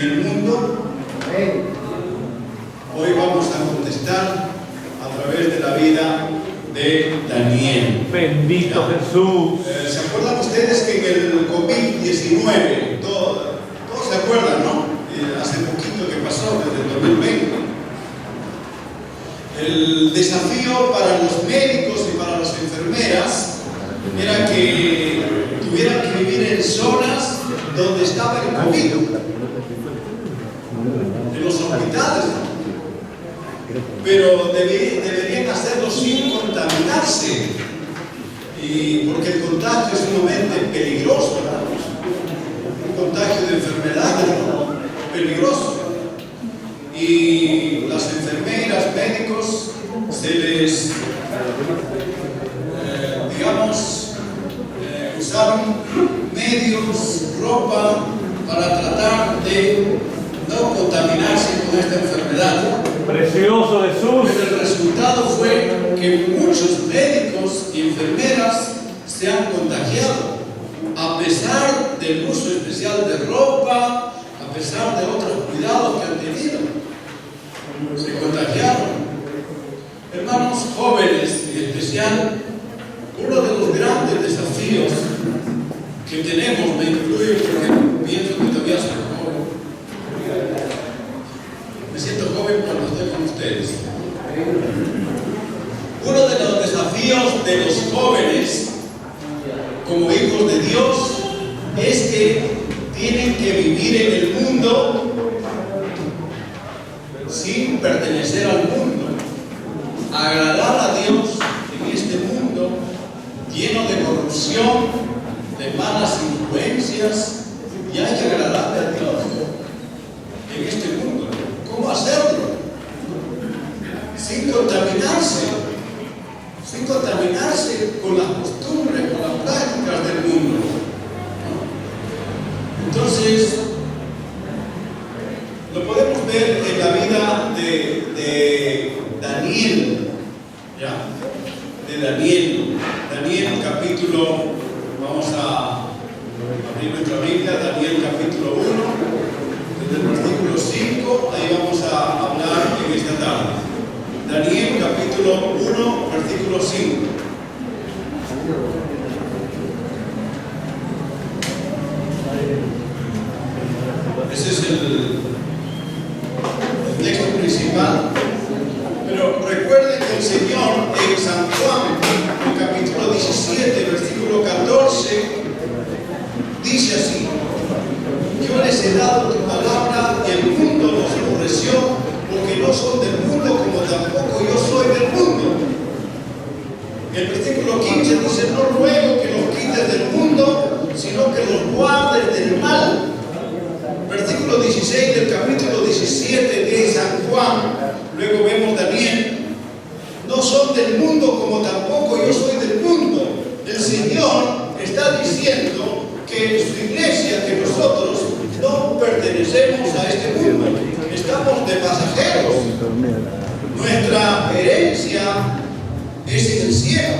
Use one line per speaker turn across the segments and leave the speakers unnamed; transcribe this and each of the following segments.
el mundo? Hoy vamos a contestar a través de la vida de Daniel.
Bendito Jesús.
¿Se acuerdan ustedes que en el COVID-19, todos se acuerdan, ¿no? Hace poquito que pasó, desde el 2020. El desafío para los médicos y para las enfermeras era que tuvieran que vivir en zonas donde estaba el COVID, en los hospitales, ¿no? Pero deberían hacerlo sin contaminarse, y porque el contagio es sumamente peligroso, ¿no? Un contagio de enfermedades, ¿no? Peligroso. Y las enfermeras, médicos, se les, usaron medios, ropa, para tratar de no contaminarse con esta enfermedad.
Precioso Jesús.
Pero el resultado fue que muchos médicos y enfermeras se han contagiado, a pesar del uso especial de ropa, a pesar de otros cuidados que han tenido. Se contagiaron. Hermanos jóvenes, en especial, uno de los grandes desafíos que tenemos, me incluyo porque pienso que todavía soy joven. Me siento joven cuando estoy con ustedes. Uno de los desafíos de los jóvenes, como hijos de Dios, es que tienen que vivir en el mundo sin pertenecer al mundo, agradar a Dios en este mundo lleno de corrupción, de malas influencias, y hay que agradarle a Dios en este mundo. ¿Cómo hacerlo? Sin contaminarse con las costumbres, con las prácticas del mundo, ¿no? Entonces, lo podemos ver en la vida de Daniel, ¿ya? De Daniel capítulo, vamos a abrir nuestra Biblia, Daniel capítulo 1, desde el versículo 5, ahí vamos a hablar en esta tarde. Daniel capítulo 1, versículo 5. Ese es el texto principal, pero recuerden que el Señor en San Juan, en el capítulo 17, versículo 14, dice así: yo les he dado tu palabra y el mundo los aborreció, porque no son del mundo como tampoco yo soy del mundo. El versículo 15 dice: no ruego que los quites del mundo, sino que los guardes del mal. Versículo 16 del capítulo 17 de San Juan. Luego vemos Daniel: no son del mundo como tampoco yo soy del mundo. El Señor está diciendo que su iglesia, que nosotros no pertenecemos a este mundo, estamos de pasajeros. Nuestra herencia es en el cielo.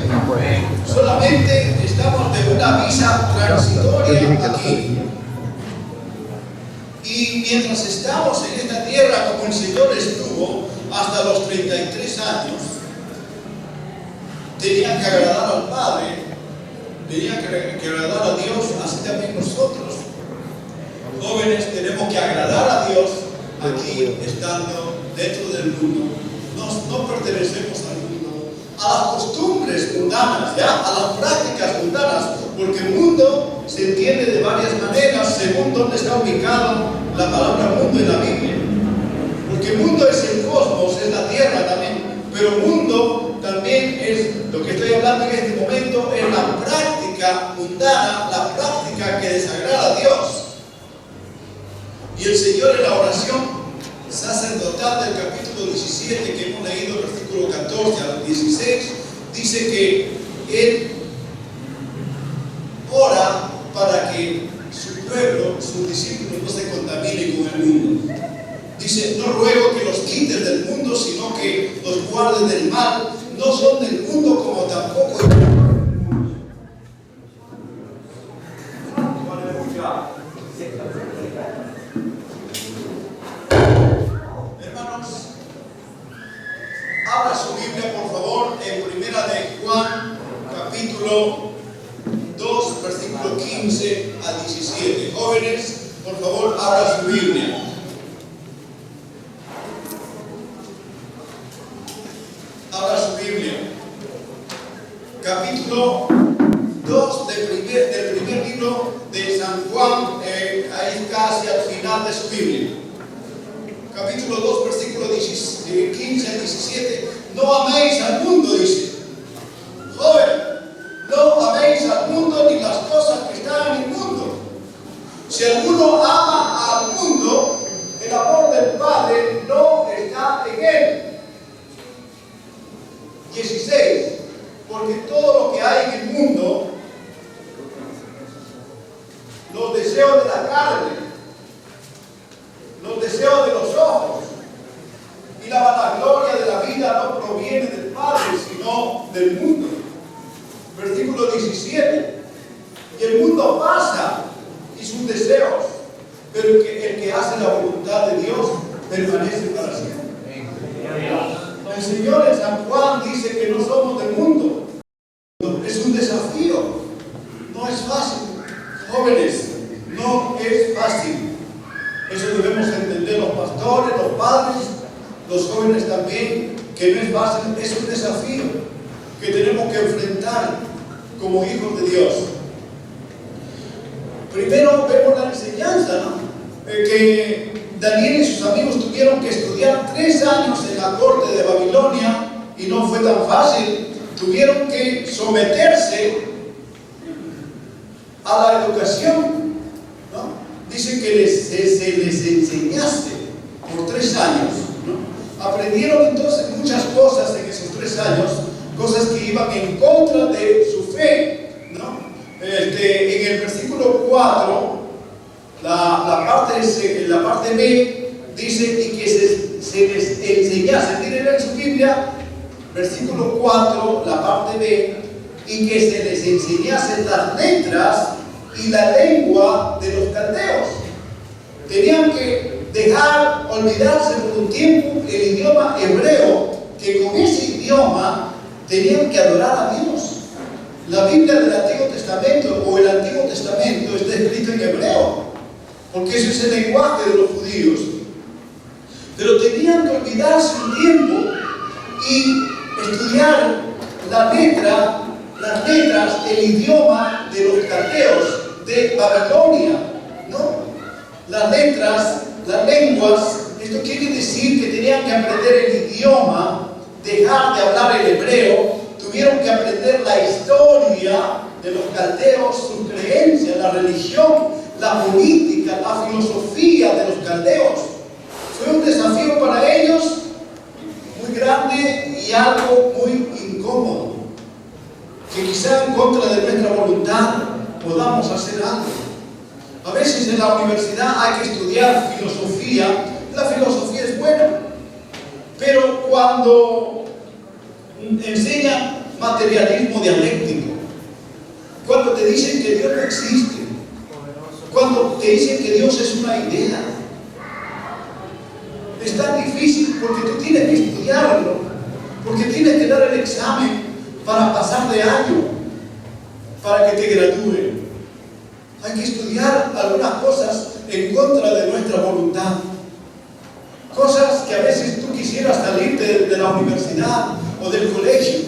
Solamente estamos de una visa transitoria aquí. Y mientras estamos en esta tierra, como el Señor estuvo hasta los 33 años, tenían que agradar al Padre, tenían que agradar a Dios, así también nosotros, jóvenes, tenemos que agradar a Dios aquí, estando dentro del mundo. No pertenecemos al mundo, a las costumbres mundanas, ¿ya? A las prácticas mundanas, porque el mundo se entiende de varias maneras según dónde está ubicado la palabra mundo en la Biblia. Porque mundo es el cosmos, es la tierra también, pero mundo también es, lo que estoy hablando en este momento, es la práctica mundana, la práctica que desagrada a Dios. Y el Señor en la oración sacerdotal del capítulo 17 que hemos leído, versículo 14 al 16, dice que Él ora para que su pueblo, sus discípulos, no se contaminen con el mundo. Dice: no ruego que los quites del mundo, sino que los guardes del mal. No son del mundo como tampoco yo. Abra su Biblia, por favor, en Primera de Juan, capítulo 2, versículo 15 a 17. Jóvenes, por favor, abra su Biblia. Abra su Biblia. Capítulo 2 del primer libro de San Juan, ahí casi al final de su Biblia. Capítulo 2, versículo 15 al 17. No améis al mundo, dice. Joven, no améis al mundo ni las cosas que están en el mundo. Si alguno ama al mundo, el amor del Padre no está en él. 16. Porque todo lo que hay en el mundo, los deseos de la carne, los deseos de los ojos y la vanagloria de la vida no proviene del Padre, sino del mundo. Versículo 17. Y el mundo pasa y sus deseos, pero el que hace la voluntad de Dios permanece para siempre. El Señor en San Juan dice que no somos del mundo. Es un desafío. No es fácil. Jóvenes, no es fácil. Eso debemos entender los pastores, los padres, los jóvenes también, que no es fácil. Es un desafío que tenemos que enfrentar como hijos de Dios. Primero vemos la enseñanza, ¿no? Que Daniel y sus amigos tuvieron que estudiar 3 años en la corte de Babilonia y no fue tan fácil. Tuvieron que someterse a la educación, ¿no? Dice que se les enseñase por 3 años, ¿no? Aprendieron entonces muchas cosas en esos 3 años, cosas que iban en contra de su fe, ¿no? En el versículo 4, la parte B, dice y que se les enseñase. Miren en su Biblia, versículo 4, la parte B, y que se les enseñase las letras y la lengua de los caldeos. Tenían que olvidarse por un tiempo el idioma hebreo, que con ese idioma tenían que adorar a Dios. La Biblia del Antiguo Testamento o el Antiguo Testamento está escrito en hebreo, porque ese es el lenguaje de los judíos. Pero tenían que olvidarse un tiempo y estudiar las letras, el idioma de los caldeos de Babilonia, ¿no? Las letras, las lenguas. Esto quiere decir que tenían que aprender el idioma, dejar de hablar el hebreo, tuvieron que aprender la historia de los caldeos, sus creencias, la religión, la política, la filosofía de los caldeos. Fue un desafío para ellos muy grande y algo muy incómodo, que quizá en contra de nuestra voluntad podamos hacer algo. A veces en la universidad hay que estudiar filosofía. La filosofía es buena, pero cuando enseñan materialismo dialéctico, cuando te dicen que Dios no existe, cuando te dicen que Dios es una idea, es tan difícil porque tú tienes que estudiarlo, porque tienes que dar el examen para pasar de año, para que te gradúen. Hay que estudiar algunas cosas en contra de nuestra voluntad. Cosas que a veces tú quisieras salir de la universidad o del colegio.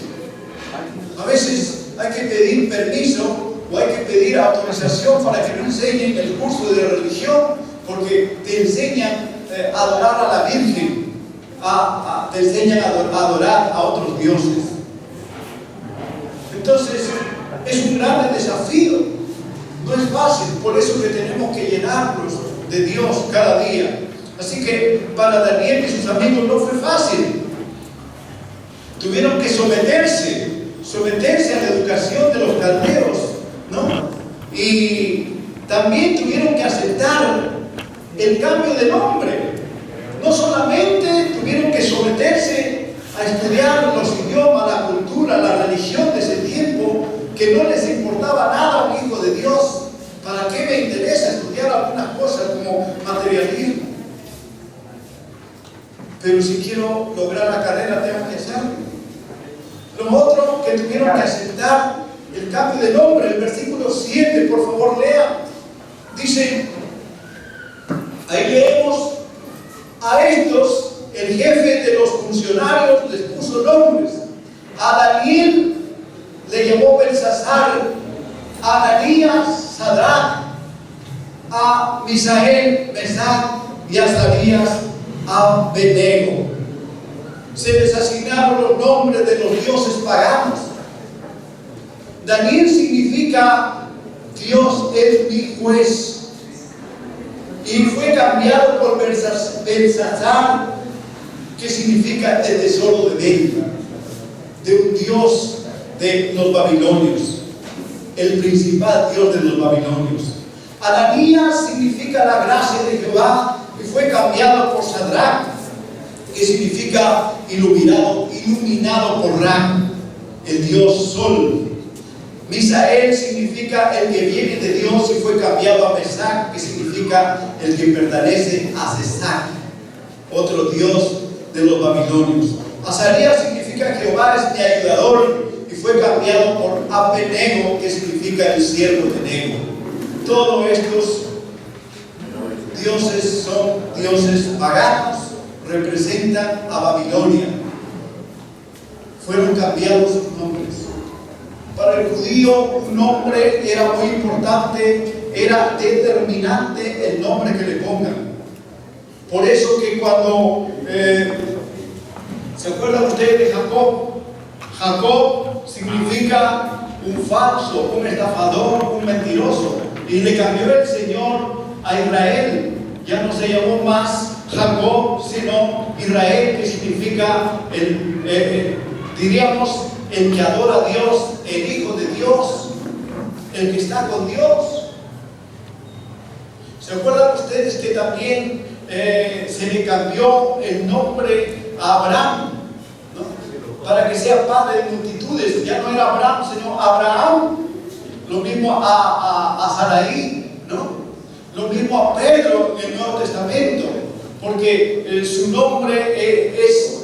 A veces hay que pedir permiso o hay que pedir autorización para que no enseñen el curso de religión, porque te enseñan a adorar a la Virgen, te enseñan a adorar a otros dioses. Entonces, es un gran desafío. No es fácil, por eso que tenemos que llenarnos de Dios cada día. Así que para Daniel y sus amigos no fue fácil. Tuvieron que someterse a la educación de los caldeos, ¿no? Y también tuvieron que aceptar el cambio de nombre. No solamente tuvieron que someterse a estudiar los idiomas, la cultura, la religión de ese tiempo, que no les importaba nada a un hijo de Dios. ¿Para qué me interesa estudiar algunas cosas como materialismo? pero si quiero lograr la carrera tengo que hacerlo. Los otros que tuvieron que aceptar el cambio de nombre, el versículo 7, por favor lean, dice, ahí leemos, a estos el jefe de los funcionarios les puso nombres. A Daniel le llamó Belsasar, a Ananías, Sadrach, a Misael, Mesac y a Azarías, Abednego. Se les asignaron los nombres de los dioses paganos. Daniel significa Dios es mi juez. Y fue cambiado por Belsasar, que significa el tesoro de Bel, de un dios de los babilonios, el principal dios de los babilonios. Ananías significa la gracia de Jehová y fue cambiado por Sadrach, que significa iluminado por Ra, el dios sol. Misael significa el que viene de Dios y fue cambiado a Mesac, que significa el que pertenece a Sesac, otro dios de los babilonios. Azarías significa Jehová es mi ayudador y fue cambiado por Abednego, que significa el siervo de Nego. Todos estos dioses son dioses paganos, representan a Babilonia. Fueron cambiados sus nombres. Para el judío un nombre era muy importante, era determinante el nombre que le pongan. Por eso que cuando ¿se acuerdan ustedes de Jacob? Jacob significa un falso, un estafador, un mentiroso. Y le cambió el Señor a Israel. Ya no se llamó más Jacob, sino Israel, que significa diríamos el que adora a Dios, el Hijo de Dios, el que está con Dios. ¿Se acuerdan ustedes que también se le cambió el nombre a Abraham, ¿no? Para que sea padre de multitudes? Ya no era Abraham, sino Abraham. Lo mismo a Saraí, ¿no? Lo mismo a Pedro en el Nuevo Testamento, porque su nombre es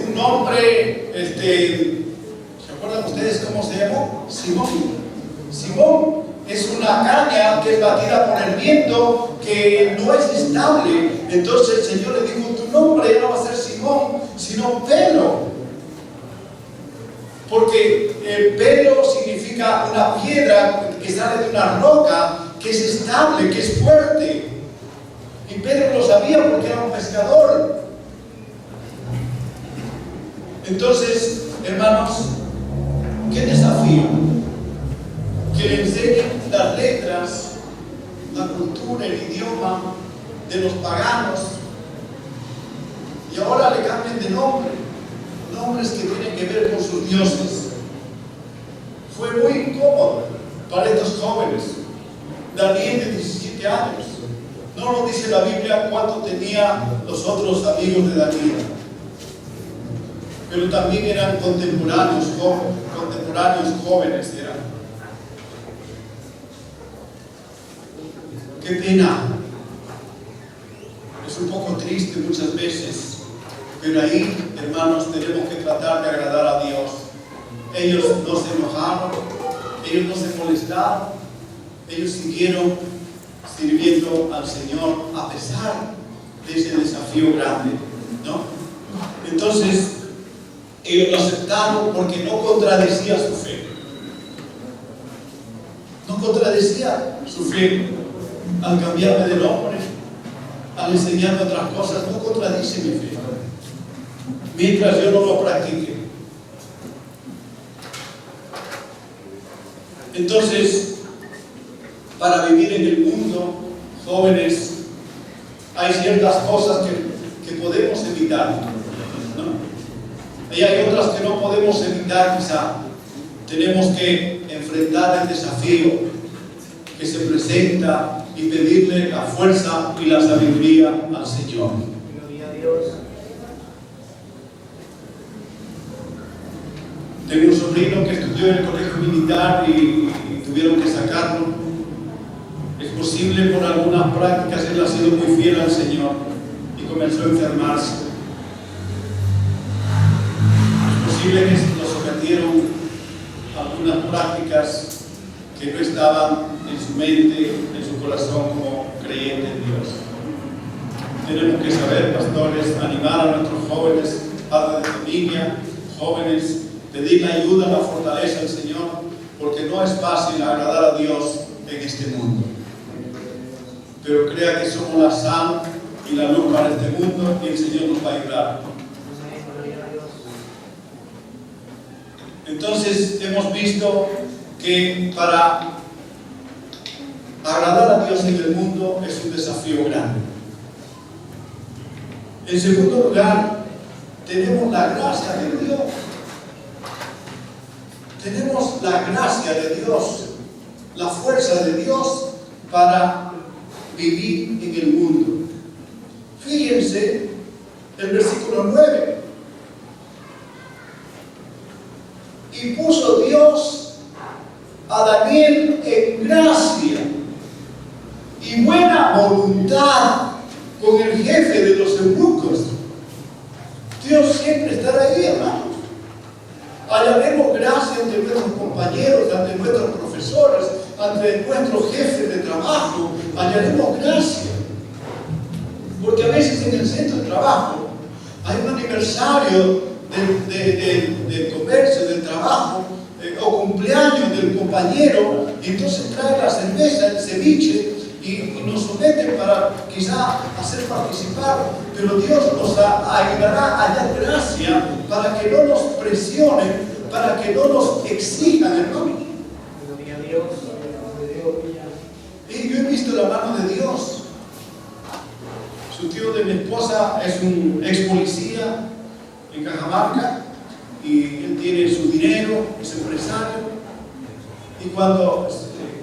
un nombre, ¿se acuerdan ustedes cómo se llamó? Simón. Simón es una caña que es batida por el viento, que no es estable. Entonces el Señor le dijo, tu nombre ya no va a ser Simón, sino Pedro. Porque Pedro significa una piedra que sale de una roca, que es estable, que es fuerte. Y Pedro lo sabía porque era un pescador. Entonces, hermanos, ¿qué desafío? Que le enseñen las letras, la cultura, el idioma de los paganos, y ahora le cambien de nombre, nombres que tienen que ver con sus dioses. Fue muy incómodo para estos jóvenes. Daniel de 17 años. No nos dice la Biblia cuánto tenía los otros amigos de Daniel, pero también eran contemporáneos jóvenes eran. Qué pena. Es un poco triste muchas veces, pero ahí, hermanos, tenemos que tratar de agradar a Dios. Ellos no se enojaron, ellos no se molestaron, ellos siguieron sirviendo al Señor a pesar de ese desafío grande, ¿no? Entonces, ellos lo aceptaron porque no contradecía su fe. No contradecía su fe. Al cambiarme de nombre, al enseñarme otras cosas, no contradice mi fe, mientras yo no lo practique. Entonces, para vivir en el mundo, jóvenes, hay ciertas cosas que podemos evitar, ¿no? Y hay otras que no podemos evitar quizá. Tenemos que enfrentar el desafío que se presenta y pedirle la fuerza y la sabiduría al Señor. Tengo un sobrino que estudió en el colegio militar y tuvieron que sacarlo. Es posible por algunas prácticas, él ha sido muy fiel al Señor y comenzó a enfermarse. posible que nos sometieron a algunas prácticas que no estaban en su mente, en su corazón como creyentes en Dios. Tenemos que saber, pastores, animar a nuestros jóvenes, padres de familia, jóvenes, pedirle ayuda, la fortaleza al Señor, porque no es fácil agradar a Dios en este mundo. Pero crea que somos la sal y la luz para este mundo y el Señor nos va a ayudar. Entonces hemos visto que para agradar a Dios en el mundo es un desafío grande. En segundo lugar, tenemos la gracia de Dios. Tenemos la gracia de Dios, la fuerza de Dios para vivir en el mundo. Fíjense el versículo 9. Y puso Dios a Daniel en gracia y buena voluntad con el jefe de los eunucos. Dios siempre estará ahí, hermanos. Hallaremos gracia ante nuestros compañeros, ante nuestros profesores, ante nuestros jefes de trabajo. Hallaremos gracia. Porque a veces en el centro de trabajo hay un aniversario del comercio, del trabajo, o cumpleaños del compañero, y entonces trae la cerveza, el ceviche, y nos someten para quizá hacer participar, pero Dios nos ayudará a hallar gracia para que no nos presionen, para que no nos exijan, hermano. Y yo he visto la mano de Dios. Su tío de mi esposa es un ex policía en Cajamarca y él tiene su dinero, es empresario, y cuando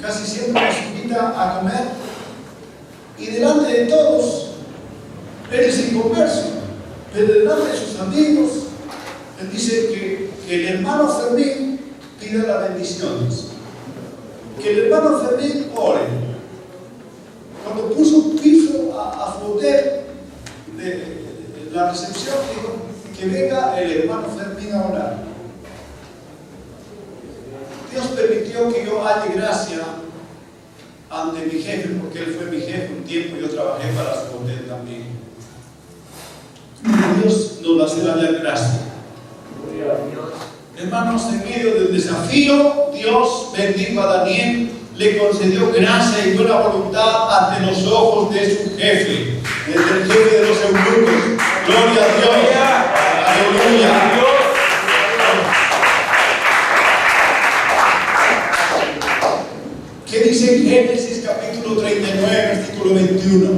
casi siempre nos invita a comer, y delante de todos, él es inconverso, pero delante de sus amigos, él dice que el hermano Fermín pida las bendiciones, que el hermano Fermín ore. Cuando puso un piso a su hotel de la recepción, dijo que venga el hermano Fermín a orar. Dios permitió que yo halle gracia ante mi jefe, porque él fue mi jefe un tiempo, yo trabajé para su hotel también. Dios nos va a hacer hallar gracia. Hermanos, en medio del desafío, Dios bendijo a Daniel, le concedió gracia y buena voluntad ante los ojos de su jefe, desde el jefe de los eunucos. Gloria a Dios. Aleluya. ¿Qué dice en Génesis capítulo 39, versículo 21?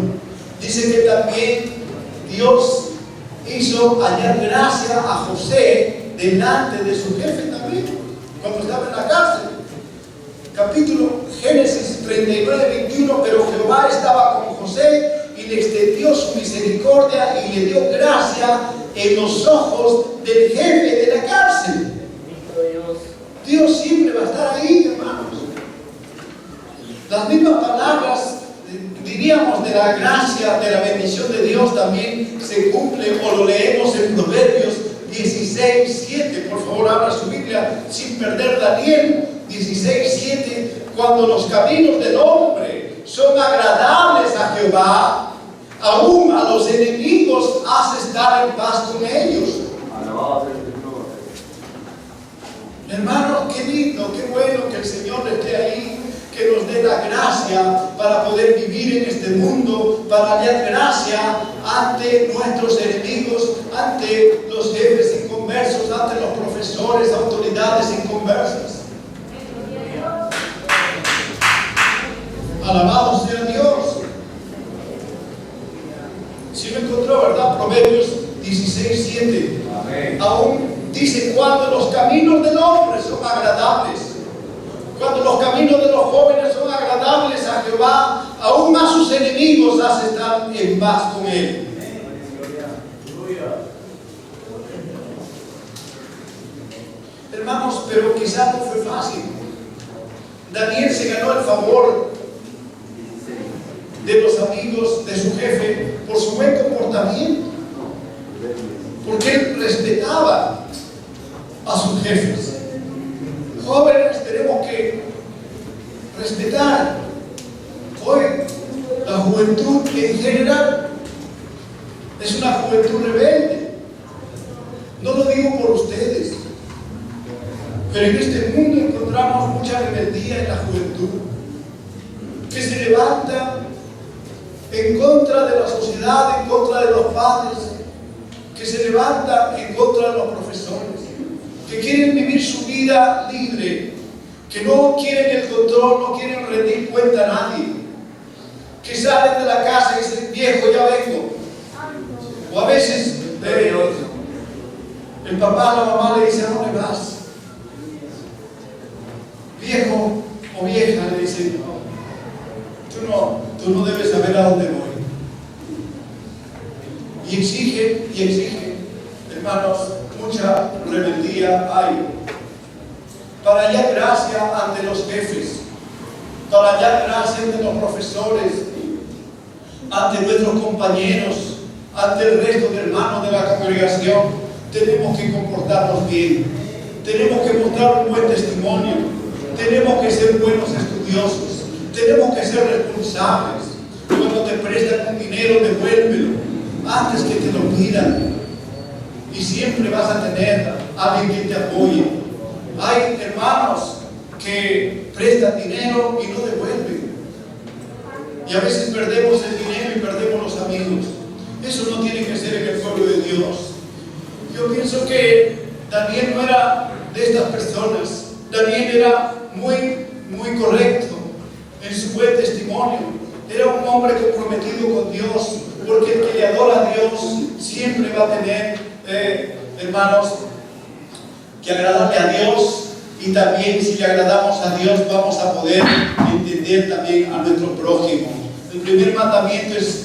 Dice que también Dios hizo hallar gracia a José delante de su jefe también, cuando estaba en la cárcel. Capítulo Génesis 39, 21, pero Jehová estaba con José y le extendió su misericordia y le dio gracia en los ojos del jefe de la cárcel. Dios siempre va a estar ahí, hermanos. Las mismas palabras, diríamos, de la gracia, de la bendición de Dios también se cumplen, o lo leemos en Proverbios 16, 7. Por favor, abra su Biblia sin perder Daniel 16, 7. Cuando los caminos del hombre son agradables a Jehová, aún a los enemigos hace estar en paz con ellos. Hermanos, qué lindo, qué bueno que el Señor esté ahí, que nos dé la gracia para poder vivir en este mundo, para hallar gracia ante nuestros enemigos, ante los jefes inconversos, ante los profesores, autoridades inconversas. Alabado sea Dios. Si lo encontró, ¿verdad? Proverbios 16, 7. Amén. Aún dice, cuando los caminos del hombre son agradables, cuando los caminos de los jóvenes son agradables a Jehová, aún a sus enemigos hace estar en paz con él. Hermanos, pero quizás no fue fácil. Daniel se ganó el favor de los amigos de su jefe por su buen comportamiento, porque él respetaba los jefes. Jóvenes, tenemos que respetar. Hoy la juventud en general es una juventud rebelde. No lo digo por ustedes, pero en este mundo encontramos mucha rebeldía en la juventud, que se levanta en contra de la sociedad, en contra de los padres, que se levanta en contra de los profesores, que quieren vivir su vida libre, que no quieren el control, no quieren rendir cuenta a nadie, que salen de la casa y dicen: viejo, ya vengo. O a veces el papá o la mamá le dice: ¿a dónde vas? Viejo o vieja le dice: tú no debes saber a dónde voy. Y exige, hermanos, mucha rebeldía hay. Para hallar gracia ante los jefes, para hallar gracia ante los profesores, ante nuestros compañeros, ante el resto de hermanos de la congregación, tenemos que comportarnos bien, tenemos que mostrar un buen testimonio, tenemos que ser buenos estudiosos, tenemos que ser responsables. Cuando te prestan un dinero, devuélvelo antes que te lo pidan, y siempre vas a tener a alguien que te apoye. Hay hermanos que prestan dinero y no devuelven, y a veces perdemos el dinero y perdemos los amigos. Eso no tiene que ser en el pueblo de Dios. Yo pienso que Daniel no era de estas personas. Daniel era muy correcto en su buen testimonio. Era un hombre comprometido con Dios, porque el que le adora a Dios siempre va a tener, hermanos, que agradarle a Dios. Y también, si le agradamos a Dios, vamos a poder entender también a nuestro prójimo. El primer mandamiento es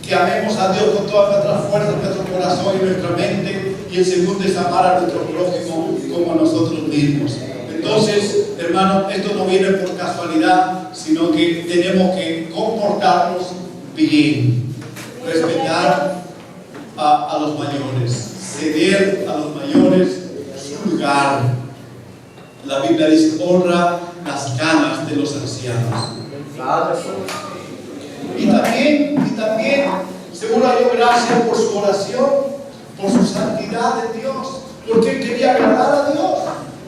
que amemos a Dios con todas nuestras fuerzas, nuestro corazón y nuestra mente. Y el segundo es amar a nuestro prójimo como a nosotros mismos. Entonces, hermanos, esto no viene por casualidad, sino que tenemos que comportarnos bien, respetar a los mayores, ceder a los mayores su lugar. La Biblia dice: honra las canas de los ancianos. Y también, seguro dio gracias por su oración, por su santidad en Dios, porque él quería agradar a Dios,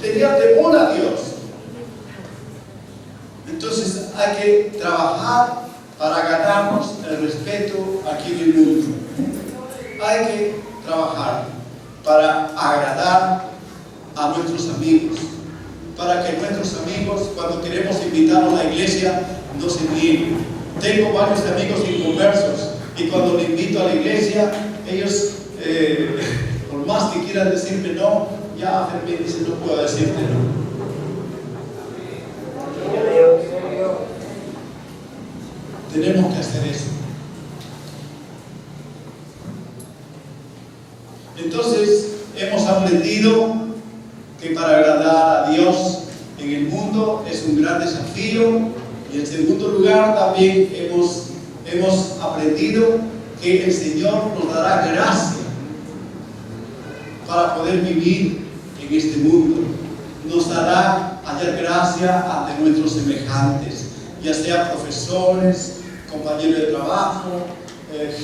tenía temor a Dios. Entonces hay que trabajar para ganarnos el respeto aquí en el mundo. Hay que trabajar para agradar a nuestros amigos, para que nuestros amigos, cuando queremos invitarlos a la iglesia, no se nieguen. Tengo varios amigos inconversos, y cuando les invito a la iglesia, ellos, por más que quieran decirme no, ya Fermín dice: no puedo decirte no. Tenemos que hacer eso. Entonces, hemos aprendido que para agradar a Dios en el mundo es un gran desafío. Y en segundo lugar, también hemos aprendido que el Señor nos dará gracia para poder vivir en este mundo. Nos dará hallar gracia ante nuestros semejantes, ya sea profesores, compañeros de trabajo,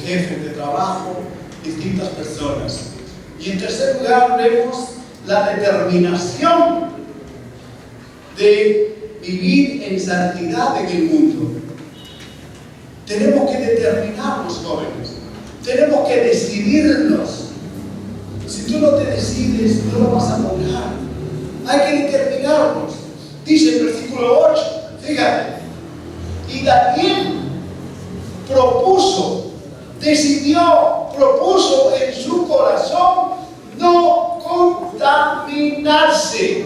jefes de trabajo, distintas personas. Y en tercer lugar, vemos la determinación de vivir en santidad en el mundo. Tenemos que determinarnos, jóvenes. Tenemos que decidirnos. Si tú no te decides, no lo vas a lograr. Hay que determinarnos. Dice el versículo 8, fíjate: y Daniel propuso en su corazón no contaminarse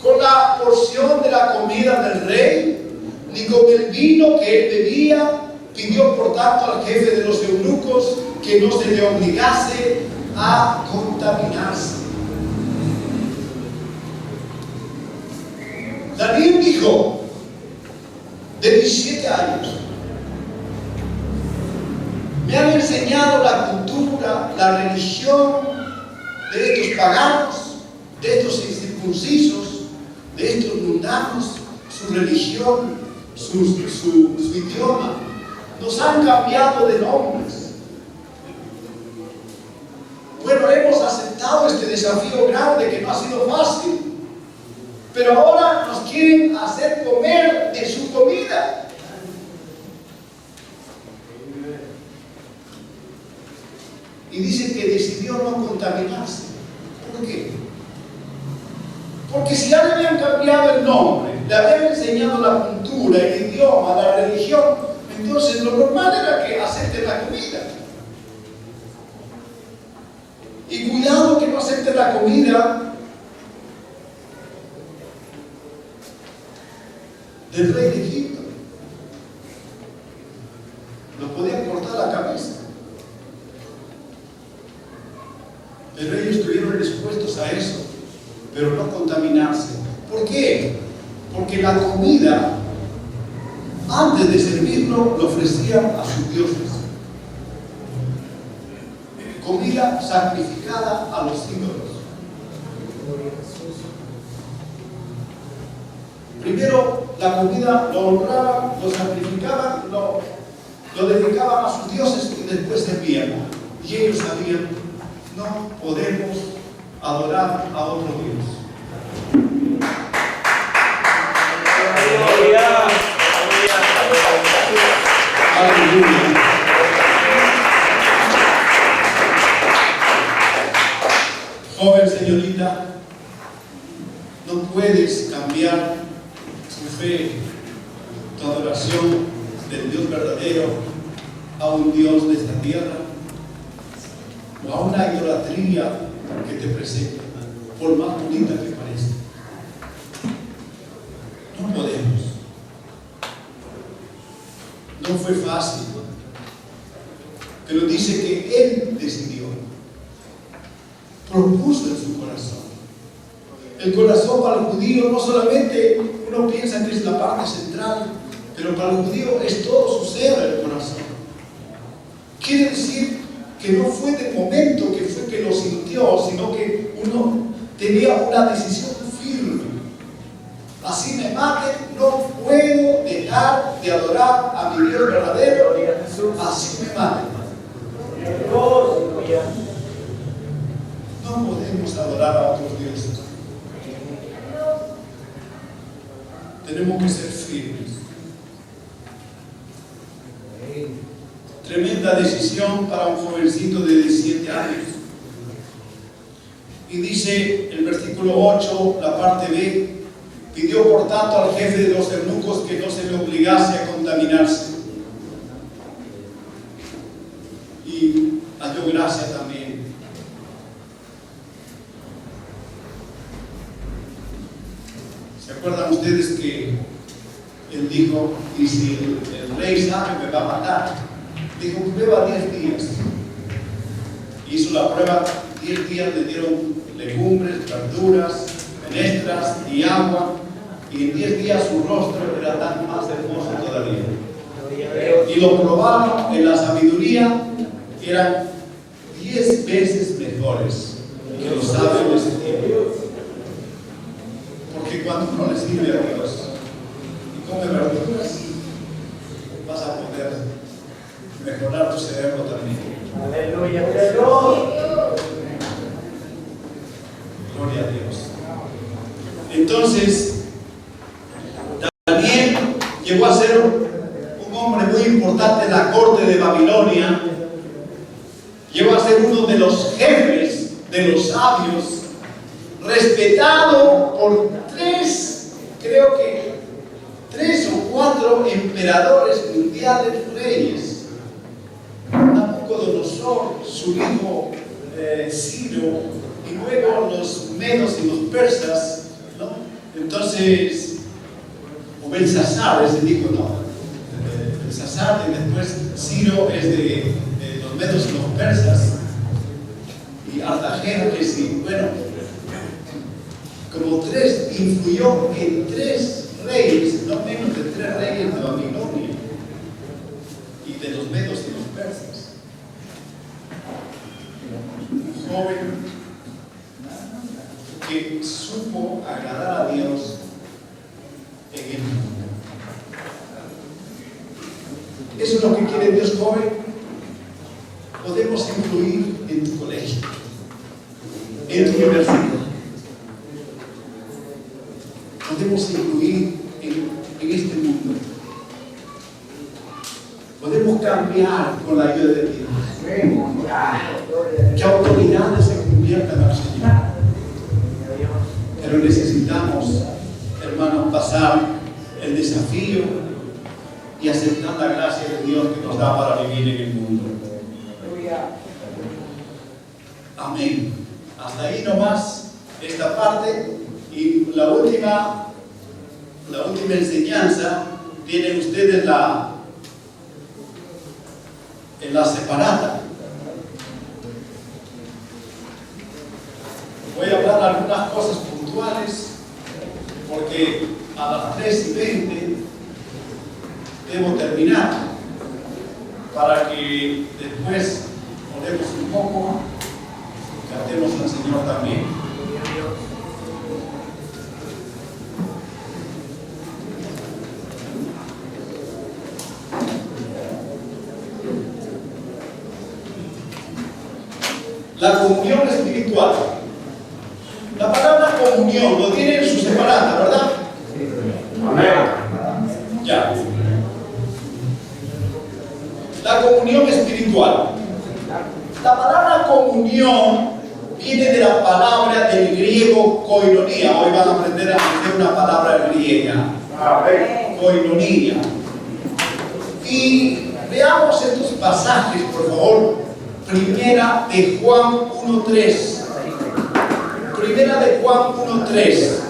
con la porción de la comida del rey, ni con el vino que él bebía. Pidió por tanto al jefe de los eunucos que no se le obligase a contaminarse. Daniel dijo, de 17 años, me han enseñado la cultura, la religión de estos paganos, de estos incircuncisos, de estos mundanos, su religión, su idioma. Nos han cambiado de nombres. Bueno, hemos aceptado este desafío grande que no ha sido fácil, pero ahora nos quieren hacer comer de su comida. Y dice que decidió no contaminarse. ¿Por qué? Porque si ya le habían cambiado el nombre, le habían enseñado la cultura, el idioma, la religión, entonces lo normal era que acepte la comida. Y cuidado que no acepte la comida del rey de Egipto. Lo podían cortar la cabeza. Pero ellos estuvieron dispuestos a eso, pero no contaminarse. ¿Por qué? Porque la comida, antes de servirlo, lo ofrecían a sus dioses. Comida sacrificada a los ídolos. Primero la comida lo honraban, lo sacrificaban, lo dedicaban a sus dioses y después servían. Y ellos sabían, no podemos adorar a otro Dios. Aleluya. Joven señorita, no puedes cambiar tu fe, tu adoración del Dios verdadero a un Dios de esta tierra o a una idolatría que te presenta, por más bonita que parezca. No podemos. No fue fácil, pero dice que Él decidió, propuso en su corazón. El corazón para el judío no solamente uno piensa que es la parte central, pero para el judío es todo su ser el corazón. Quiere decir que no fue de momento que fue que lo sintió, sino que uno tenía una decisión firme. Así me maten, no puedo dejar de adorar a mi Dios verdadero. Así me maten. No podemos adorar a otros dioses. Tenemos que ser firmes. Tremenda decisión para un jovencito de 17 años. Y dice el versículo 8, la parte B, pidió por tanto al jefe de los eunucos que no se le obligase a contaminarse. Y halló gracia también. ¿Se acuerdan ustedes que él dijo, y si el rey sabe me va a matar? Dijo, prueba 10 días. Hizo la prueba, 10 días le dieron legumbres, verduras, menestras y agua, y en 10 días su rostro era tan más hermoso todavía. Y lo probaron en la sabiduría, eran 10 veces mejores que los sabios de ese tiempo. Porque cuando uno le sirve a Dios y come verduras, vas a poder mejorar tu cerebro también.
Aleluya.
Gloria a Dios. Entonces, Daniel llegó a ser un hombre muy importante en la corte de Babilonia. Llegó a ser uno de los jefes de los sabios, respetado por creo que 3 o 4 emperadores mundiales, reyes. Nabucodonosor, su hijo Ciro, y luego los medos y los persas, ¿no? Entonces, o Belsasar es el hijo, ¿no? Belsasar, y después Ciro es de los medos y los persas, y Artajerjes, y bueno, como 3, influyó en 3 reyes, no menos de 3 reyes de Babilonia y de los medos y los persas. Un joven que supo agradar a Dios en el mundo. ¿Eso es lo que quiere Dios, joven? Podemos influir en tu colegio, en tu universidad. Podemos influir en este mundo. Podemos cambiar con la ayuda de Dios. Que autoridades se conviertan al Señor. Pero necesitamos, hermanos, pasar el desafío y aceptar la gracia de Dios que nos da para vivir en el mundo. Amén. Hasta ahí nomás esta parte. Y la última enseñanza, tienen ustedes en la separata. Voy a hablar algunas cosas puntuales, porque a las 3:20 debo terminar, para que después oremos un poco, cantemos al Señor también. La comunión espiritual. La palabra comunión lo tiene en su separata, ¿verdad? Amén. Ya. La comunión espiritual. La palabra comunión viene de la palabra del griego koinonia. Hoy van a aprender a hacer una palabra griega. Koinonia. Y veamos estos pasajes, por favor. Primera de Juan 1:3. Primera de Juan 1:3.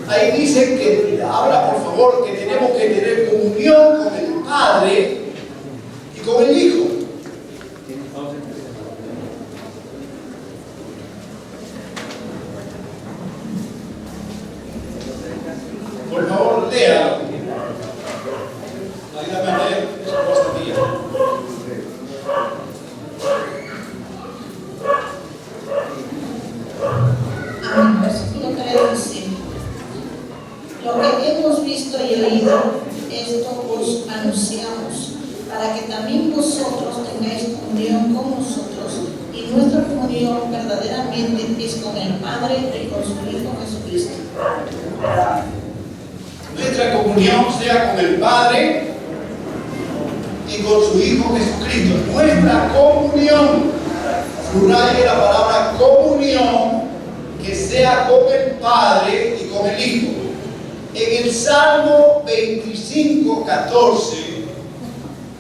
Ahí dice que, habla por favor, que tenemos que tener comunión con el Padre y con el Hijo. Por favor, léalo. Ayúdame a leer, esposa mía.
Versículo 3 dice: lo que hemos visto y oído, esto os anunciamos, para que también vosotros tengáis comunión con nosotros, y nuestra comunión verdaderamente es con el Padre y con su Hijo Jesucristo.
Nuestra comunión sea con el Padre y con su Hijo Jesucristo. Nuestra comunión, subraye la palabra comunión, que sea con el Padre y con el Hijo. En el Salmo 25:14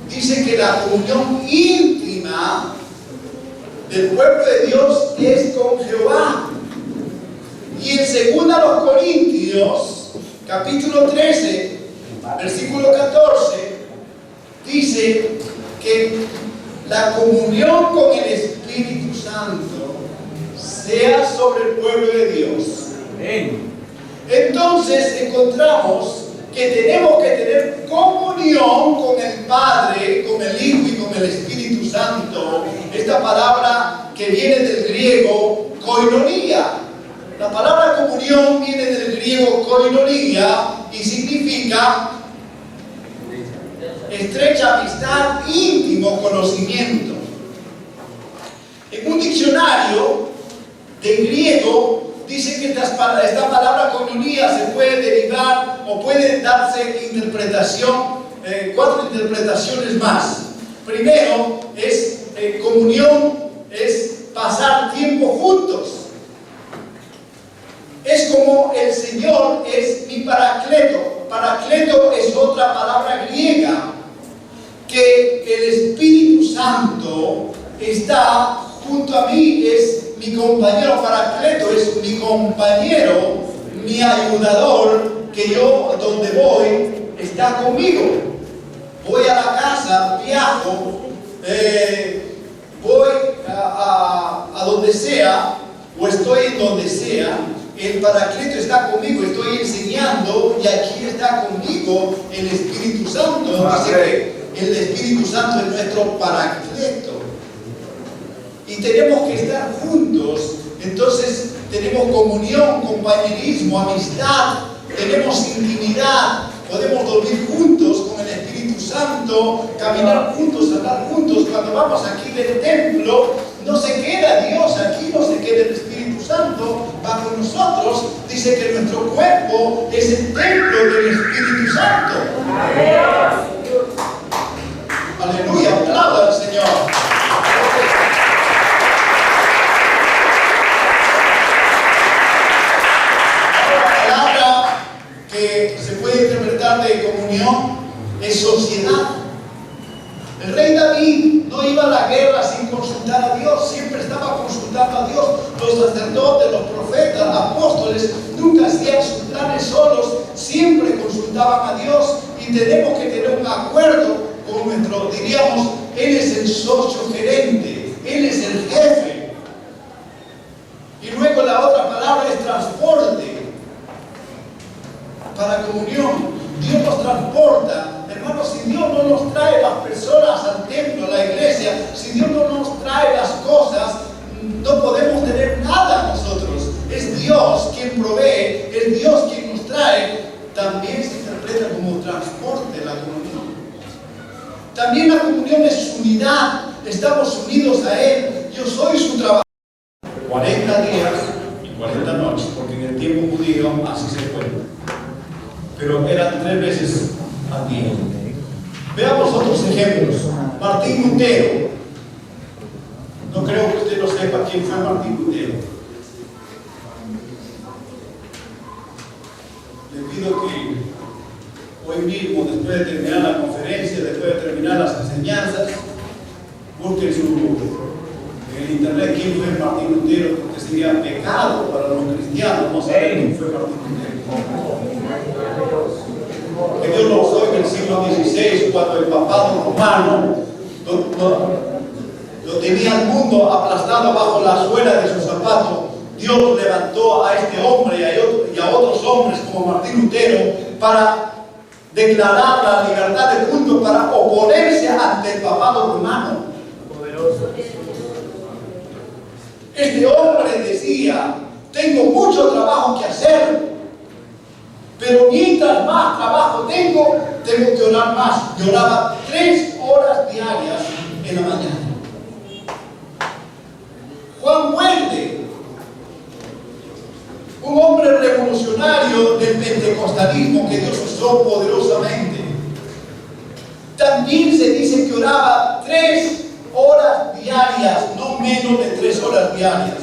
dice que la comunión íntima del pueblo de Dios es con Jehová. Y en 2 Corintios, capítulo 13, versículo 14, dice que la comunión con el Espíritu Santo sea sobre el pueblo de Dios. Entonces encontramos que tenemos que tener comunión con el Padre, con el Hijo y con el Espíritu Santo. Esta palabra que viene del griego koinonia. La palabra comunión viene del griego koinonia y significa estrecha amistad, íntimo conocimiento. En un diccionario de griego dice que esta palabra koinonia se puede derivar o puede darse interpretación, 4 interpretaciones más. Primero es comunión, es pasar tiempo juntos. Es como el Señor es mi paracleto. Paracleto es otra palabra griega, que el Espíritu Santo está junto a mí, es mi compañero. Paracleto es mi compañero, mi ayudador, que yo donde voy está conmigo. Voy a la casa, viajo, voy a donde sea, o estoy en donde sea. El Paracleto está conmigo, estoy enseñando y aquí está conmigo el Espíritu Santo. Dice que el Espíritu Santo es nuestro Paracleto. Y tenemos que estar juntos. Entonces tenemos comunión, compañerismo, amistad, tenemos intimidad, podemos dormir juntos con el Espíritu Santo, caminar juntos, hablar juntos. Cuando vamos aquí del templo, no se queda Dios aquí, no se queda el Espíritu Santo, va con nosotros. Dice que nuestro cuerpo es el templo del Espíritu Santo. Aleluya, aplauda al Señor. La palabra que se puede interpretar de comunión es sociedad. El rey David no iba a la guerra sin consultar a Dios, siempre estaba consultando a Dios. Los sacerdotes, los profetas, apóstoles, nunca hacían sus planes solos, siempre consultaban a Dios, y tenemos que tener un acuerdo con nuestro, diríamos, Él es el socio gerente, Él es el jefe. Y luego la otra palabra es transporte. Para comunión, Dios nos transporta. Hermanos, si Dios no nos trae las personas al templo, a la iglesia, si Dios no nos trae las cosas, no podemos tener nada nosotros. Es Dios quien provee, es Dios quien nos trae. También se interpreta como transporte la comunión. También la comunión es unidad. Estamos unidos a Él. Yo soy su trabajador. 40 días y 40 noches, porque en el tiempo judío así se cuenta. Pero eran 3 veces al día. Veamos otros ejemplos. Martín Lutero. No creo que usted lo sepa quién fue Martín Lutero. Le pido que hoy mismo, después de terminar la conferencia, después de terminar las enseñanzas, busquen en el internet quién fue Martín Lutero, porque sería pecado para los cristianos no saber quién fue Martín Lutero. Que Dios lo usó en el siglo XVI, cuando el papado romano lo tenía el mundo aplastado bajo la suela de su zapato. Dios levantó a este hombre y a otros hombres como Martín Lutero para declarar la libertad de culto, para oponerse ante el papado romano. Este hombre decía: tengo mucho trabajo que hacer, pero mientras más trabajo tengo que orar más. Yo oraba 3 horas diarias en la mañana. Juan Wesley, un hombre revolucionario del pentecostalismo que Dios usó poderosamente, también se dice que oraba 3 horas diarias, no menos de 3 horas diarias.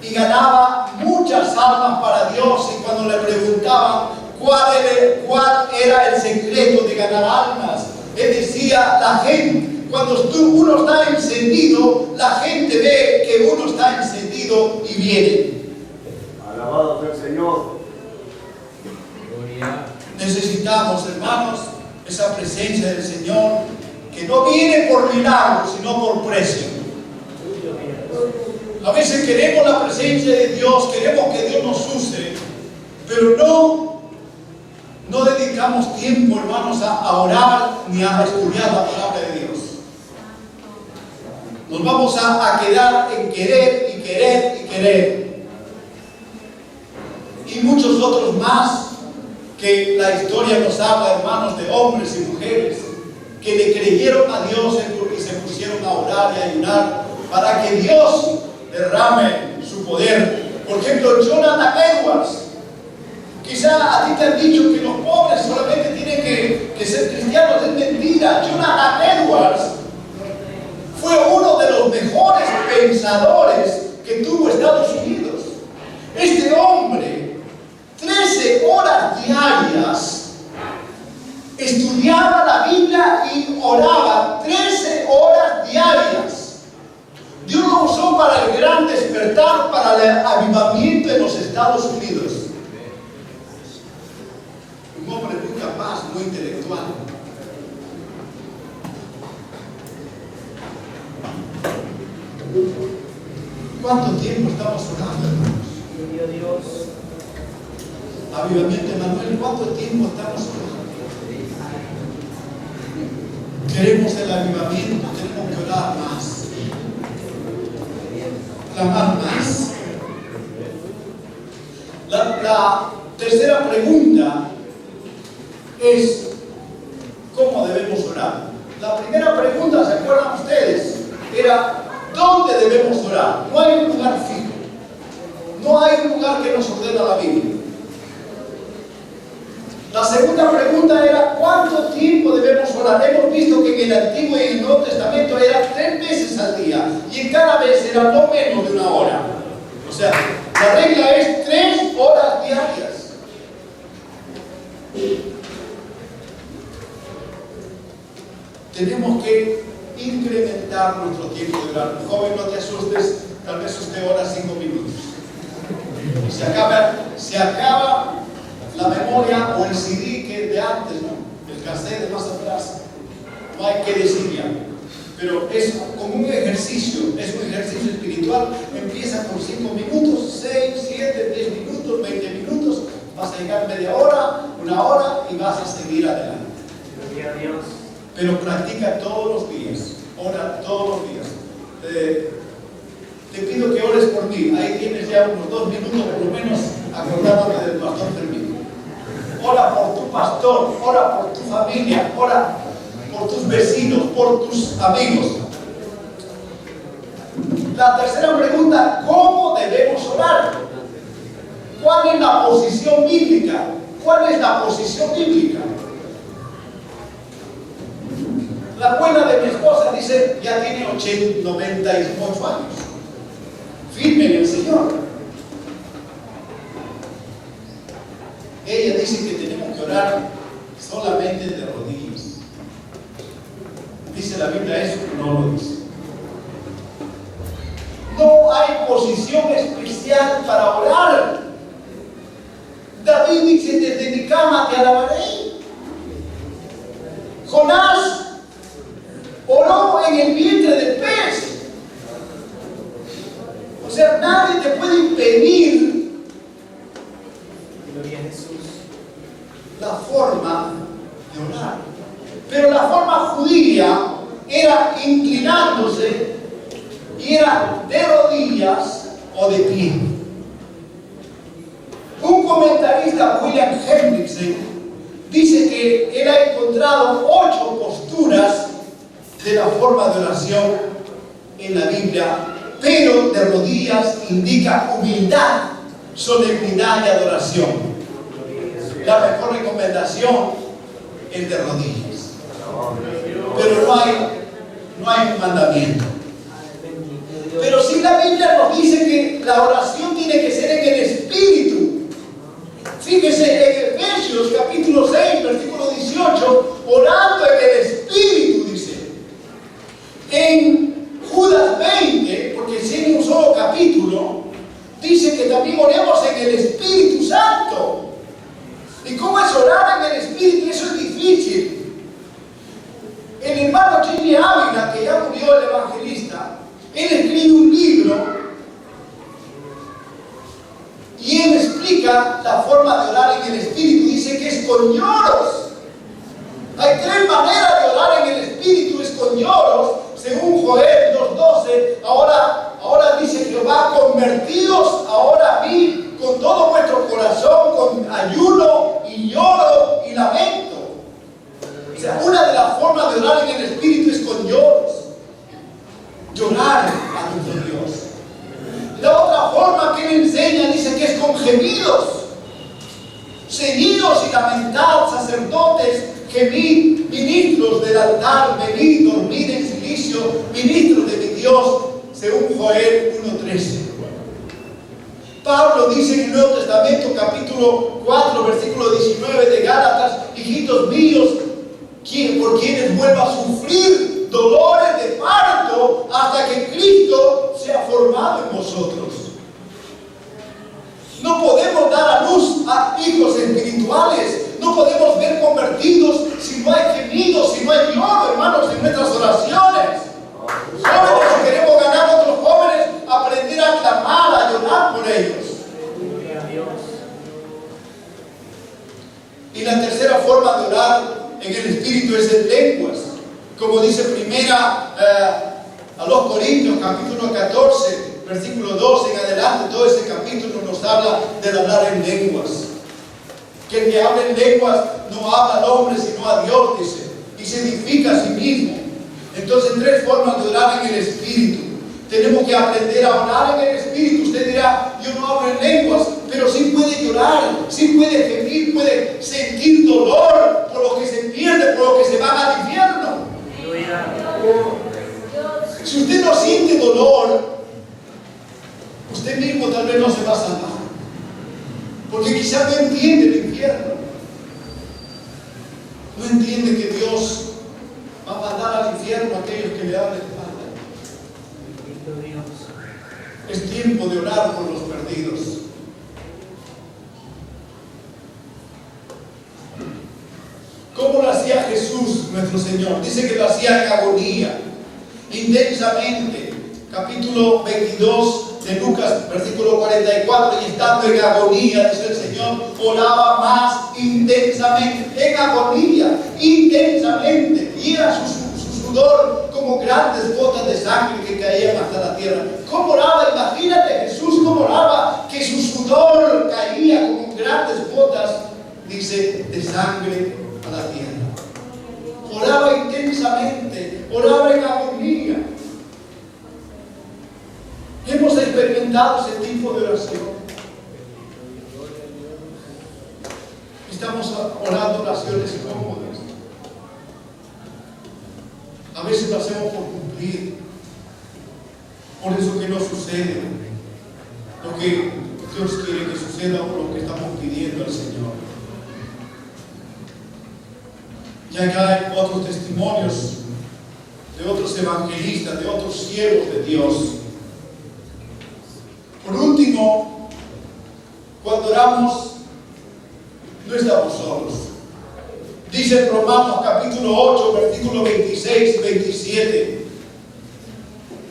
Y ganaba muchas almas para Dios. Y cuando le preguntaban cuál era el secreto de ganar almas, él decía: la gente, cuando uno está encendido, la gente ve que uno está encendido y viene.
Alabado sea el Señor.
Necesitamos, hermanos, esa presencia del Señor, que no viene por milagro, sino por precio. A veces queremos la presencia de Dios, queremos que Dios nos use, pero no dedicamos tiempo, hermanos, a orar ni a estudiar la palabra de Dios. Nos vamos a quedar en querer y querer y querer. Y muchos otros más que la historia nos habla, hermanos, de hombres y mujeres que le creyeron a Dios y se pusieron a orar y a ayunar para que Dios derrame su poder. Por ejemplo, Jonathan Edwards. Quizá a ti te han dicho que los pobres solamente tienen que ser cristianos. Es mentira. Jonathan Edwards fue uno de los mejores pensadores que tuvo Estados Unidos. Este hombre, 13 horas diarias, estudiaba la Biblia y oraba 13 horas diarias. Dios lo usó para el gran despertar, para el avivamiento en los Estados Unidos. Un hombre muy capaz, muy intelectual. ¿Cuánto tiempo estamos orando, hermanos? Avivamiento, Emanuel, ¿cuánto tiempo estamos orando? Queremos el avivamiento, tenemos que orar más. clamar más. La tercera pregunta es ¿cómo debemos orar? La primera pregunta, ¿se acuerdan ustedes? Era ¿dónde debemos orar? No hay un lugar fijo. No hay un lugar que nos ordena la Biblia. La segunda pregunta era ¿cuánto tiempo debemos orar? Hemos visto que en el Antiguo y en el Nuevo Testamento era 3 veces al día y en cada vez era no menos de 1 hora. O sea, la regla es 3 horas diarias. Tenemos que incrementar nuestro tiempo de orar. Joven, no te asustes, tal vez usted ora 5 minutos. Y se acaba la memoria o el CD que de antes, ¿no? El cassette de más atrás. No hay que decir ya. Pero es como un ejercicio, es un ejercicio espiritual. Empieza con 5 minutos, 6, 7, 10 minutos, 20 minutos. Vas a llegar media hora, 1 hora y vas a seguir adelante.
Gloria a Dios.
Pero practica todos los días. Ora todos los días. Te pido que ores por mí. Ahí tienes ya unos 2 minutos por lo menos acordándote del pastor Fermín. Ora por tu pastor, ora por tu familia, ora por tus vecinos, por tus amigos. La tercera pregunta, ¿cómo debemos orar? ¿Cuál es la posición bíblica? ¿Cuál es la posición bíblica? La abuela de mi esposa dice, ya tiene 98 años. Firme en el Señor. Ella dice que tenemos que orar solamente de rodillas. ¿Dice la Biblia eso? No lo dice. No hay posición especial para orar. David dice, desde mi cama te alabaré. Jonás oró en el vientre del pez. O sea, nadie te puede impedir
Gloria a Jesús.
la forma de orar. Pero la forma judía era inclinándose y era de rodillas o de pie. Un comentarista, William Hendrickson, dice que él ha encontrado 8 posturas de la forma de oración en la Biblia, pero de rodillas indica humildad, solemnidad y adoración. La mejor recomendación es de rodillas, pero no hay un mandamiento. Pero sí la Biblia nos dice que la oración tiene que ser en el Espíritu. Fíjese en Efesios capítulo 6, versículo 18, orando en el Espíritu, dice. En Judas 20, porque tiene un solo capítulo, dice que también oremos en el Espíritu Santo. ¿Y cómo es orar en el Espíritu? Eso es difícil. El hermano Jimmy Ávila, que ya murió el evangelista, él escribe un libro y él explica la forma de orar en el Espíritu. Dice que es con lloros. Hay 3 maneras de orar en el Espíritu, es con lloros, según Joel 2:12. Ahora dice Jehová, convertidos ahora a mí con todo vuestro corazón, con ayuno y lloro y lamento. O sea, una de las formas de orar en el Espíritu es con lloros. Llorar a nuestro Dios. La otra forma que él enseña dice que es con gemidos. Ceñidos y lamentad, sacerdotes, gemid, ministros del altar, venid, dormid en silicio, ministros de mi Dios, según Joel 1:13. Pablo dice en el Nuevo Testamento, capítulo 4, versículo 19 de Gálatas, hijitos míos, por quienes vuelva a sufrir dolores de parto hasta que Cristo sea formado en vosotros. No podemos dar a luz a hijos espirituales, no podemos ver convertidos si no hay gemidos, si no hay lloro, hermanos, en nuestras oraciones. Jóvenes, si queremos ganar a otros jóvenes, aprender a clamar, a llorar por ellos.
Gloria a Dios.
Y la tercera forma de orar en el Espíritu es en lenguas. Como dice primera a los Corintios, capítulo 14, versículo 2 en adelante, todo ese capítulo nos habla del hablar en lenguas. Que el que habla en lenguas no habla al hombre sino a Dios, dice, y se edifica a sí mismo. Entonces, 3 formas de orar en el Espíritu. Tenemos que aprender a orar en el Espíritu. Usted dirá, yo no hablo en lenguas, pero sí puede llorar, sí puede gemir, puede sentir dolor por lo que se pierde, por lo que se van al infierno. Si usted no siente dolor, usted mismo tal vez no se va a salvar, porque quizás no entiende el infierno, no entiende que Dios va a mandar al infierno a aquellos que le dan la espalda. Es tiempo de orar por los perdidos. ¿Cómo lo hacía Jesús, nuestro Señor? Dice que lo hacía en agonía, intensamente. Capítulo 22 de Lucas, versículo 44, y estando en agonía, dice el Señor, oraba más intensamente, en agonía, intensamente, y era su sudor como grandes gotas de sangre que caían hasta la tierra. ¿Cómo oraba? Imagínate Jesús cómo oraba, que su sudor caía como grandes gotas, dice, de sangre a la tierra. Oraba intensamente, oraba en agonía. Hemos experimentado ese tipo de oración. Estamos orando oraciones cómodas. A veces lo hacemos por cumplir. Por eso que no sucede lo que Dios quiere que suceda o lo que estamos pidiendo al Señor. Ya que hay otros testimonios de otros evangelistas, de otros siervos de Dios. Por último, cuando oramos, no estamos solos. Dice en Romanos capítulo 8, versículo 26 y 27.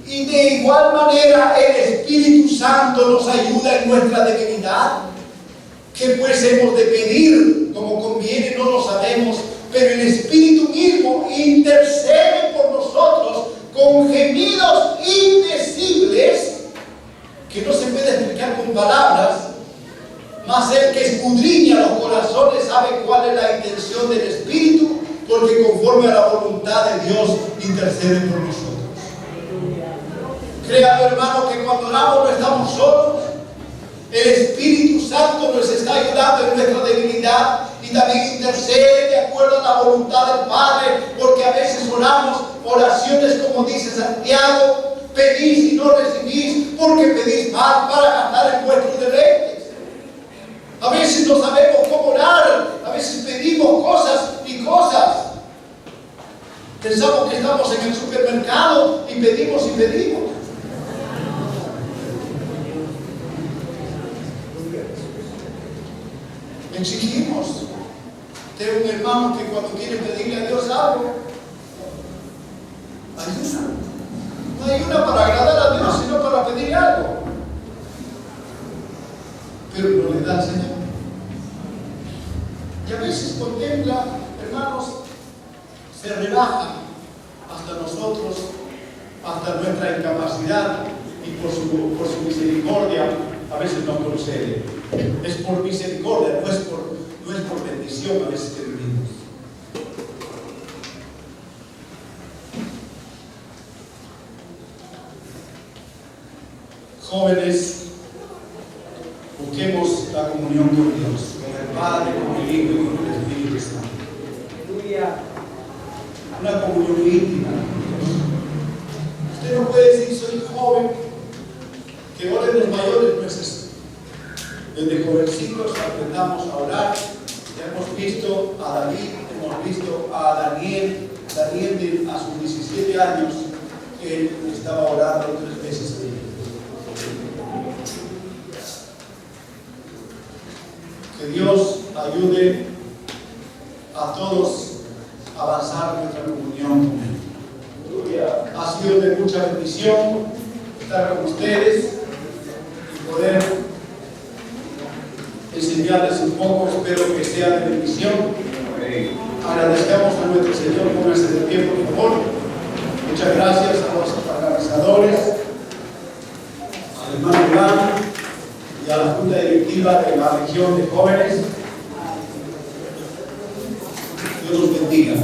Y de igual manera el Espíritu Santo nos ayuda en nuestra debilidad. ¿Qué pues hemos de pedir? Como conviene no lo sabemos, pero el Espíritu mismo intercede por nosotros con gemidos indecibles que no se puede explicar con palabras, mas el que escudriña los corazones sabe cuál es la intención del Espíritu, porque conforme a la voluntad de Dios intercede por nosotros. Créalo, hermano, que cuando oramos no estamos solos. El Espíritu Santo nos está ayudando en nuestra debilidad y también intercede de acuerdo a la voluntad del Padre, porque a veces oramos oraciones como dice Santiago: pedís y no recibís, porque pedís mal para gastar en vuestros deleites. A veces no sabemos cómo orar, a veces pedimos cosas y cosas. Pensamos que estamos en el supermercado y pedimos y pedimos. Exigimos. Tengo un hermano que cuando quiere pedirle a Dios algo, ayuna. No ayuna para agradar a Dios, sino para pedir algo. Pero no le da al Señor. Y a veces contempla, hermanos, se rebaja hasta nosotros, hasta nuestra incapacidad, y por su misericordia a veces nos concede. Es por misericordia, no es por bendición a veces que vivimos. Jóvenes, busquemos la comunión con Dios, con el Padre, con el Hijo y con el Espíritu Santo. Una comunión íntima con Dios. Usted no puede decir: soy joven, que oren los mayores. No es eso. Desde jovencitos aprendamos a orar. Ya hemos visto a David, hemos visto a Daniel a sus 17 años, él estaba orando 3 veces al día. Que Dios ayude a todos a avanzar en nuestra comunión con Él. Ha sido de mucha bendición estar con ustedes y poder enseñarles un poco. Espero que sea de bendición. Agradecemos a nuestro Señor. Pónganse de pie, por favor. Muchas gracias a los organizadores.
directiva de la Legión de Jóvenes.
Dios los bendiga.